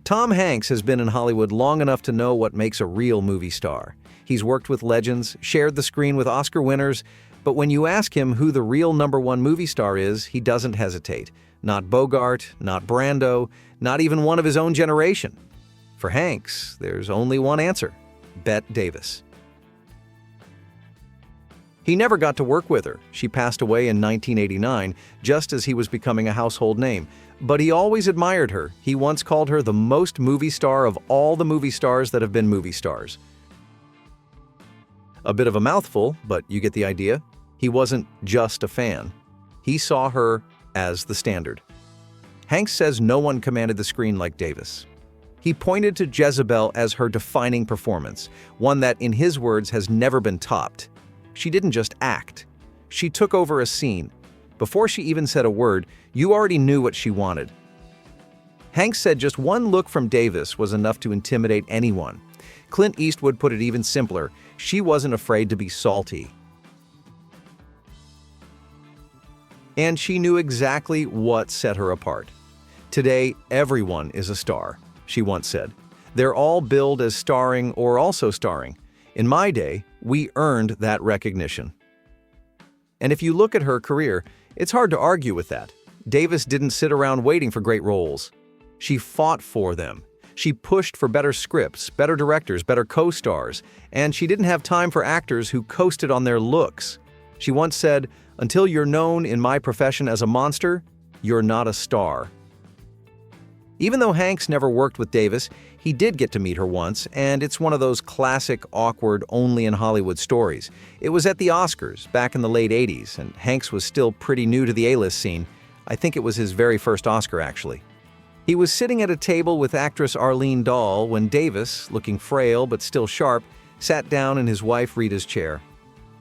Tom Hanks has been in Hollywood long enough to know what makes a real movie star. He's worked with legends, shared the screen with Oscar winners, but when you ask him who the real #1 movie star is, he doesn't hesitate. Not Bogart, not Brando, not even one of his own generation. For Hanks, there's only one answer: Bette Davis. He never got to work with her. She passed away in 1989, just as he was becoming a household name. But he always admired her. He once called her the most movie star of all the movie stars that have been movie stars. A bit of a mouthful, but you get the idea. He wasn't just a fan. He saw her as the standard. Hanks says no one commanded the screen like Davis. He pointed to Jezebel as her defining performance, one that, in his words, has never been topped. She didn't just act. She took over a scene. Before she even said a word, you already knew what she wanted. Hanks said just one look from Davis was enough to intimidate anyone. Clint Eastwood put it even simpler: she wasn't afraid to be salty. And she knew exactly what set her apart. "Today, everyone is a star," she once said. "They're all billed as starring or also starring. In my day, we earned that recognition." And if you look at her career, it's hard to argue with that. Davis didn't sit around waiting for great roles. She fought for them. She pushed for better scripts, better directors, better co-stars, and she didn't have time for actors who coasted on their looks. She once said, "Until you're known in my profession as a monster, you're not a star." Even though Hanks never worked with Davis, he did get to meet her once, and it's one of those classic, awkward, only-in-Hollywood stories. It was at the Oscars, back in the late 80s, and Hanks was still pretty new to the A-list scene. I think it was his very first Oscar, actually. He was sitting at a table with actress Arlene Dahl when Davis, looking frail but still sharp, sat down in his wife Rita's chair.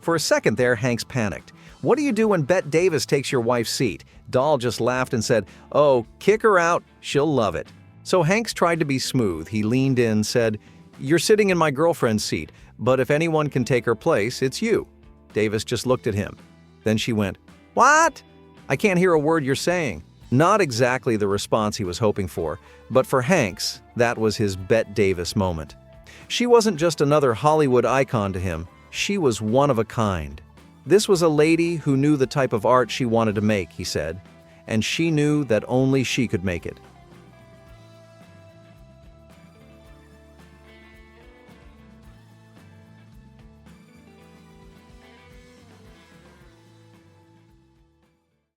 For a second there, Hanks panicked. "What do you do when Bette Davis takes your wife's seat?" Dahl just laughed and said, "Oh, kick her out, she'll love it." So Hanks tried to be smooth. He leaned in, said, "You're sitting in my girlfriend's seat, but if anyone can take her place, it's you." Davis just looked at him. Then she went, "What? I can't hear a word you're saying." Not exactly the response he was hoping for, but for Hanks, that was his Bette Davis moment. She wasn't just another Hollywood icon to him. She was one of a kind. This was a lady who knew the type of art she wanted to make, he said, and she knew that only she could make it.